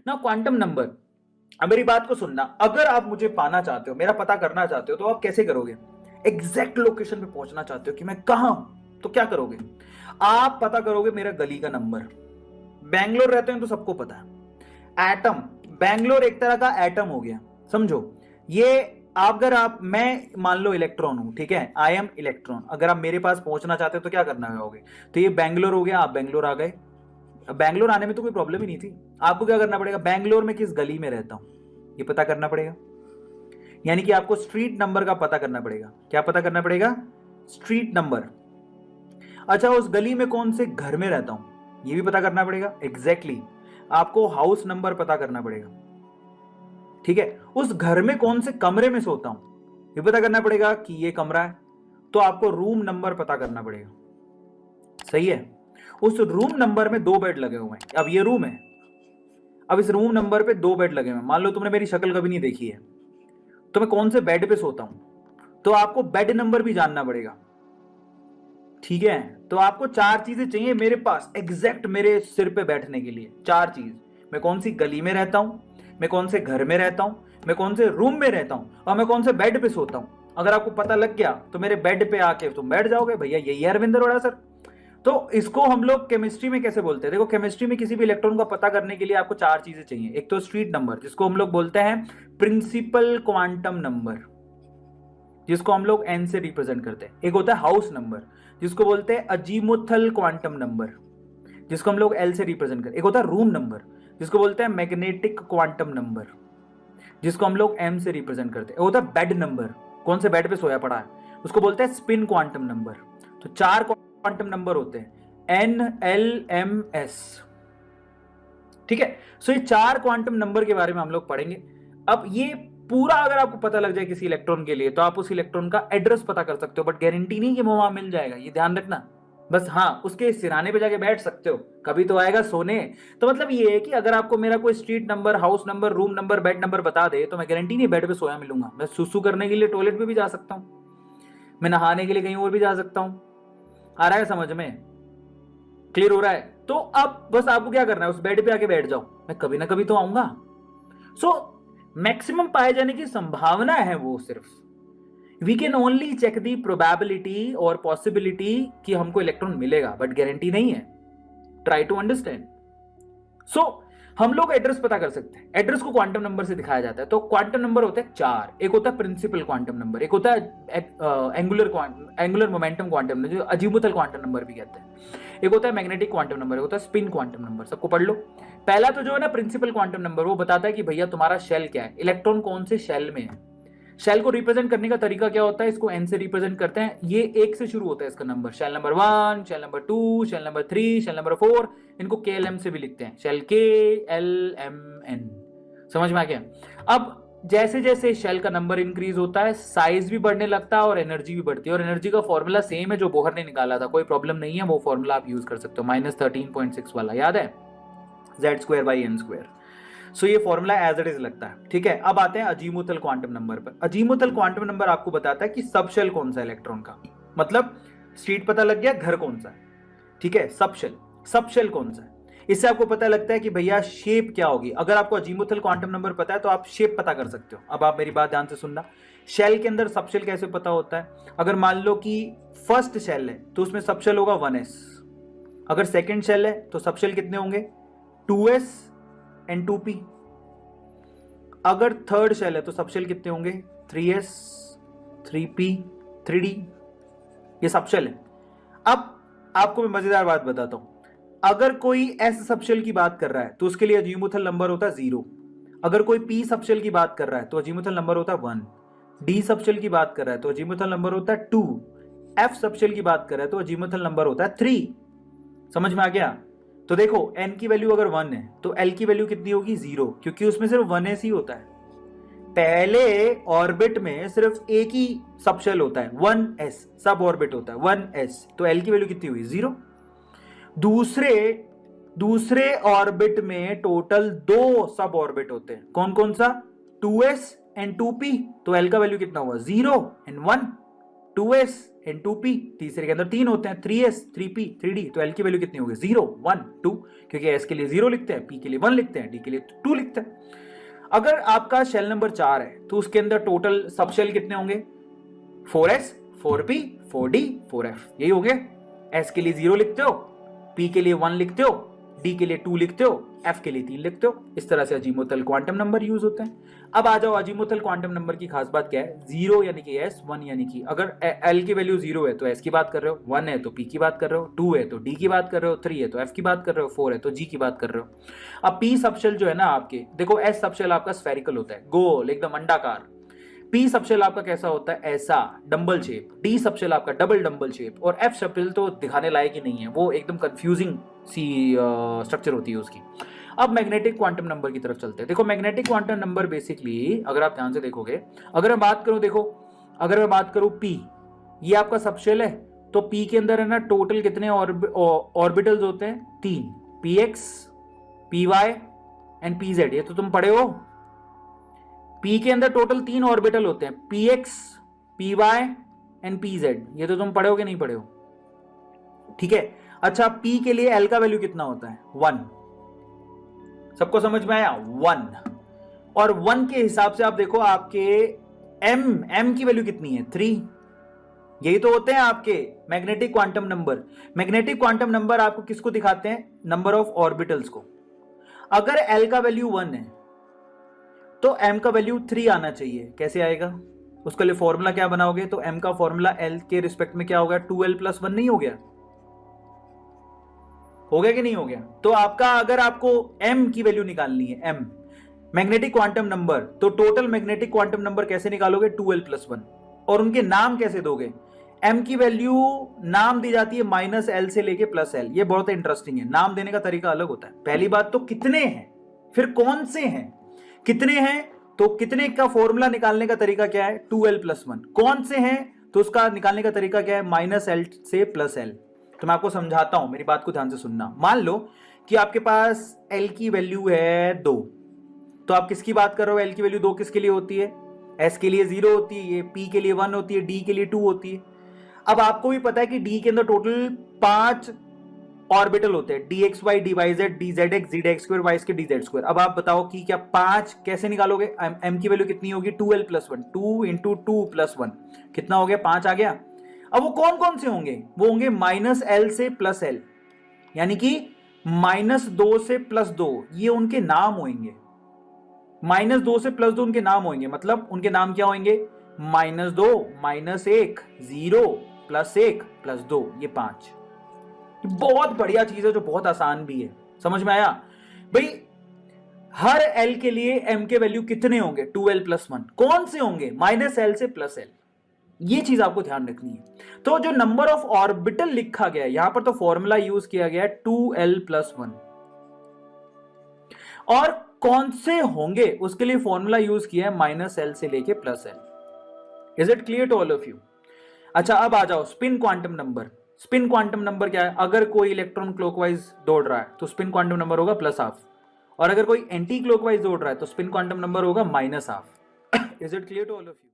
ना quantum number. अब मेरी बात को सुनना, अगर आप मुझे पाना चाहते हो, मेरा पता करना चाहते हो, तो आप कैसे करोगे? एग्जैक्ट लोकेशन पे पहुंचना चाहते हो कि मैं कहां हूं, तो क्या करोगे? आप पता करोगे मेरा गली का नंबर। बैंगलोर रहते हैं तो सबको पता है। एटम, बैंगलोर एक तरह का एटम हो गया, समझो। ये अगर आप, मैं मान लो इलेक्ट्रॉन हूं, ठीक है, आई एम इलेक्ट्रॉन। अगर आप मेरे पास पहुंचना चाहते हो तो क्या करना होगे? तो ये बैंगलोर हो गया, आप बैंगलोर आ गए। अब बैंगलोर आने में तो कोई प्रॉब्लम ही नहीं थी। आपको क्या करना पड़ेगा? बैंगलोर में किस गली में रहता हूं ये पता करना पड़ेगा। यानी कि आपको स्ट्रीट नंबर का पता करना पड़ेगा। क्या पता करना पड़ेगा? Street number. अच्छा, उस गली में कौन से घर में रहता हूं ये भी पता करना पड़ेगा। एग्जैक्टली आपको हाउस नंबर पता करना पड़ेगा। ठीक है, उस घर में कौन से कमरे में सोता हूं ये पता करना पड़ेगा कि ये कमरा है, तो आपको रूम नंबर पता करना पड़ेगा। सही है। उस रूम नंबर में 2 बेड लगे हुए हैं। अब ये रूम है, अब इस रूम नंबर पे 2 बेड लगे हुए हैं। मान लो तुमने मेरी शक्ल कभी नहीं देखी है, तो मैं कौन से बेड पे सोता हूं, तो आपको बेड नंबर भी जानना पड़ेगा। ठीक है, तो आपको 4 चीजें चाहिए मेरे पास एग्जैक्ट मेरे सिर पे बैठने के लिए। 4 चीज, मैं कौन सी गली में रहता हूं, मैं कौन से घर में रहता हूं, मैं कौन से रूम में रहता हूं, और मैं कौन से बेड पे सोता हूं। अगर आपको पता लग गया तो मेरे बेड पे आके तुम बैठ जाओगे, भैया यही है अरविंद अरोड़ा सर। तो इसको हम लोग केमिस्ट्री में कैसे बोलते हैं? देखो, केमिस्ट्री में किसी भी इलेक्ट्रॉन का पता करने के लिए आपको 4 चीजें चाहिए। एक तो स्ट्रीट नंबर, जिसको हम लोग बोलते हैं प्रिंसिपल क्वांटम नंबर, जिसको हम लोग एन से रिप्रेजेंट करते हैं। एक होता है हाउस नंबर, जिसको बोलते हैं अजीमुथल क्वांटम नंबर, जिसको हम लोग एल से रिप्रेजेंट करते हैं। एक होता है रूम नंबर, जिसको बोलते हैं मैग्नेटिक क्वांटम नंबर, जिसको हम लोग एम से रिप्रेजेंट करते हैं। एक होता है बेड नंबर, कौन से बेड पे सोया पड़ा है, उसको बोलते हैं स्पिन क्वांटम नंबर। तो 4 क्वांटम नंबर होते हैं, एन एल एम एस। ठीक है, सो ये 4 क्वांटम नंबर के बारे में हम लोग पढ़ेंगे। अब ये पूरा अगर आपको पता लग जाए किसी इलेक्ट्रॉन के लिए, तो आप उस इलेक्ट्रॉन का एड्रेस पता कर सकते हो, बट गारंटी नहीं कि वो वहां मिल जाएगा, ये ध्यान रखना। बस हाँ, उसके सिराने पे जाके बैठ सकते हो, कभी तो आएगा सोने। तो मतलब ये है कि अगर आपको मेरा कोई street number, house number, room number, bed number बता दे, तो मैं गारंटी नहीं बेड पे सोया मिलूंगा। मैं सुसु करने के लिए टॉयलेट पे भी जा सकता हूँ, मैं नहाने के लिए कहीं और भी जा सकता हूँ। आ रहा है समझ में? क्लियर हो रहा है? तो अब बस आपको क्या करना है, उस बेड पे आके बैठ जाओ, मैं कभी ना कभी तो आऊंगा। सो मैक्सिमम पाए जाने की संभावना है वो सिर्फ, we can only check the probability और पॉसिबिलिटी कि हमको इलेक्ट्रॉन मिलेगा, बट गारंटी नहीं है। Try to understand. सो हम लोग एड्रेस पता कर सकते हैं। एड्रेस को क्वांटम नंबर से दिखाया जाता है। तो क्वांटम नंबर होते हैं 4। एक होता है प्रिंसिपल क्वांटम नंबर, एक होता है एंगुलर मोमेंटम क्वांटम नंबर, जो अजीमुथल क्वांटम नंबर भी कहते हैं। एक होता है मैग्नेटिक क्वांटम नंबर, एक होता है स्पिन क्वांटम नंबर। सबको पढ़ लो। पहला तो जो है ना प्रिंसिपल क्वांटम नंबर, वो बताता है कि भैया तुम्हारा शेल क्या है, इलेक्ट्रॉन कौन से शेल में है। शेल को रिप्रेजेंट करने का तरीका क्या होता है? इसको एन से रिप्रेजेंट करते हैं। ये 1 से शुरू होता है इसका number, shell number 1, shell number 2, shell number 3, shell number 4। इनको के एल एम से भी लिखते हैं, शेल के एल एम एन। समझ में आ गया? अब जैसे जैसे शेल का नंबर इंक्रीज होता है, साइज भी बढ़ने लगता है और एनर्जी भी बढ़ती है। और एनर्जी का फॉर्मूला सेम है जो बोहर ने निकाला था, कोई प्रॉब्लम नहीं है, वो फॉर्मूला आप यूज कर सकते हो, -13.6 वाला, याद है? Z²/n²। सो ये फॉर्मूला एज इट इज लगता है। ठीक है, अब आते हैं अजीमुथल क्वांटम नंबर पर। अजीमुथल क्वांटम नंबर आपको बताता है कि सबशेल कौन सा इलेक्ट्रॉन का, मतलब स्ट्रीट पता लग गया, घर कौन सा है। ठीक है, सबशेल, सबशेल कौन सा है, इससे आपको पता लगता है कि भैया शेप क्या होगी। अगर आपको अजीमुथल क्वांटम नंबर पता है तो आप शेप पता कर सकते हो। अब आप मेरी बात ध्यान से सुनना, शेल के अंदर सबशेल कैसे पता होता है? अगर मान लो कि फर्स्ट शेल है तो उसमें सबशेल होगा 1s। अगर सेकंड शेल है तो सबशेल कितने होंगे? 2s and 2p। अगर थर्ड शेल है तो सबशेल कितने होंगे? 3s, 3p, 3d। ये सबशेल है। अब आपको मैं मजेदार बात बताता हूं, अगर कोई एस सबशेल की बात कर रहा है तो उसके लिए अजीमुथल नंबर होता है 0। अगर कोई पी सबशेल की बात कर रहा है तो अजीमुथल नंबर होता है 1। डी सबशेल की बात कर रहा है तो अजीमुथल नंबर होता है 2। एफ सबशेल की बात कर रहा है तो अजीमुथल नंबर होता है 3। समझ में आ गया? तो देखो, n की वैल्यू अगर 1 है तो l की वैल्यू कितनी होगी? 0, क्योंकि उसमें सिर्फ 1s ही होता है। पहले ऑर्बिट में सिर्फ एक ही सबशेल होता है, 1s, सब ऑर्बिट होता है 1s, तो l की वैल्यू कितनी हुई? 0। दूसरे ऑर्बिट में टोटल 2 सब ऑर्बिट होते हैं, कौन कौन सा? 2s एंड 2p, तो l का वैल्यू कितना हुआ? 0 एंड 1। 2s इन 2p, तीसरे के अंदर 3 होते हैं, 3s 3p 3d, तो l की वैल्यू कितनी होगी 0 1 2, क्योंकि s के लिए 0 लिखते हैं, p के लिए 1 लिखते हैं, d के लिए 2 लिखते हैं। अगर आपका शेल नंबर 4 है तो उसके अंदर टोटल सब शेल कितने होंगे 4s 4p 4d 4f, यही हो गए। s के लिए 0 लिखते हो, p के लिए 1 लिखते हो, d के लिए 2 लिखते हो, f के लिए 3 लिखते हो। इस तरह से अजीमुथल क्वांटम नंबर यूज होते हैं। अब आ जाओ अजीमुथल क्वांटम नंबर की खास बात क्या है, 0 यानी कि s, 1 यानी कि अगर l की वैल्यू 0 है तो s की बात कर रहे हो, 1 है तो p की बात कर रहे हो, 2 है तो d की बात कर रहे हो, 3 है तो f की बात कर रहे हो, 4 है तो g की बात कर रहे हो। अब p सबशेल जो है ना आपके, देखो s सबशेल आपका स्फेरिकल होता है, गोल एकदम अंडाकार। p सबशेल आपका कैसा होता है, ऐसा डंबल शेप। d सबशेल आपका डबल डंबल शेप। और f सबशेल तो दिखाने लायक ही नहीं है, वो एकदम कंफ्यूजिंग सी स्ट्रक्चर होती है उसकी। अब मैग्नेटिक क्वांटम नंबर की तरफ चलते हैं। देखो मैग्नेटिक क्वांटम नंबर बेसिकली अगर आप ध्यान से देखोगे, अगर मैं बात करूं, देखो अगर मैं बात करूं p, ये आपका सबशेल है, तो p के अंदर है ना टोटल कितने ऑर्बिटल्स होते हैं, 3, px py एंड pz, ये तो तुम पढ़े हो। p के अंदर टोटल 3 ऑर्बिटल होते हैं, px py एंड pz, ये तो तुम पढ़े हो कि नहीं पढ़े हो, ठीक है। अच्छा p के लिए l का वैल्यू कितना होता है 1, सबको समझ में आया 1, और 1 के हिसाब से आप देखो आपके m की वैल्यू कितनी है 3, यही तो होते हैं आपके magnetic quantum number. Magnetic quantum number आपको किसको दिखाते हैं, नंबर ऑफ ऑर्बिटल्स को। अगर l का वैल्यू 1 है तो m का वैल्यू 3 आना चाहिए, कैसे आएगा, उसके लिए फॉर्मूला क्या बनाओगे, तो m का फॉर्मूला l के रिस्पेक्ट में क्या होगा 2l + 1 नहीं हो गया, हो गया कि नहीं हो गया। तो आपका अगर आपको m की वैल्यू निकालनी है, m मैग्नेटिक क्वांटम नंबर, तो टोटल मैग्नेटिक क्वांटम नंबर कैसे निकालोगे 2l + 1, और उनके नाम कैसे दोगे, m की वैल्यू नाम दी जाती है -l से लेके +l, ये बहुत इंटरेस्टिंग है, नाम देने का तरीका अलग होता है। पहली बात तो कितने हैं, फिर कौन से हैं, कितने हैं तो कितने का फॉर्मूला निकालने का तरीका क्या है 2l + 1, कौन से हैं तो उसका निकालने का तरीका क्या है -l से +l। तो मैं आपको समझाता हूं, मेरी बात को ध्यान से सुनना। मान लो कि आपके पास l की वैल्यू है 2, तो आप किसकी बात कर रहे हो, l की वैल्यू 2 किसके लिए होती है, s के लिए 0 होती है, ये p के लिए 1 होती है, d के लिए 2 होती है। अब आपको भी पता है कि d के अंदर टोटल 5 ऑर्बिटल होते हैं, dxy dyz dzx zdx2 y के dz2। अब आप बताओ कि क्या 5 कैसे निकालोगे, m की वैल्यू कितनी होगी 2l + 1, 2 × 2 + 1 कितना हो गया 5 आ गया। अब वो कौन कौन से होंगे, वो होंगे -l से +l, यानी कि -2 से +2, ये उनके नाम होंगे, -2 से +2 उनके नाम होंगे, मतलब उनके नाम क्या होंगे -2 -1 0 +1 +2, ये 5। बहुत बढ़िया चीज है जो बहुत आसान भी है, समझ में आया भाई। हर l के लिए m के वैल्यू कितने होंगे 2l + 1, कौन से होंगे -l से +l, ये चीज आपको ध्यान रखनी है। तो जो नंबर ऑफ ऑर्बिटल लिखा गया है यहां पर, तो फॉर्मूला यूज किया गया है 2l + 1, और कौन से होंगे उसके लिए फॉर्मूला यूज किया है -l से लेके +l। Is it clear to all of you. अच्छा अब आ जाओ spin quantum number. Spin quantum number क्या है, अगर कोई इलेक्ट्रॉन क्लॉकवाइज दौड़ रहा है तो स्पिन क्वांटम नंबर होगा +12, और अगर कोई एंटी क्लॉकवाइज दौड़ रहा है तो स्पिन क्वांटम नंबर होगा -12। Is it clear to all of you.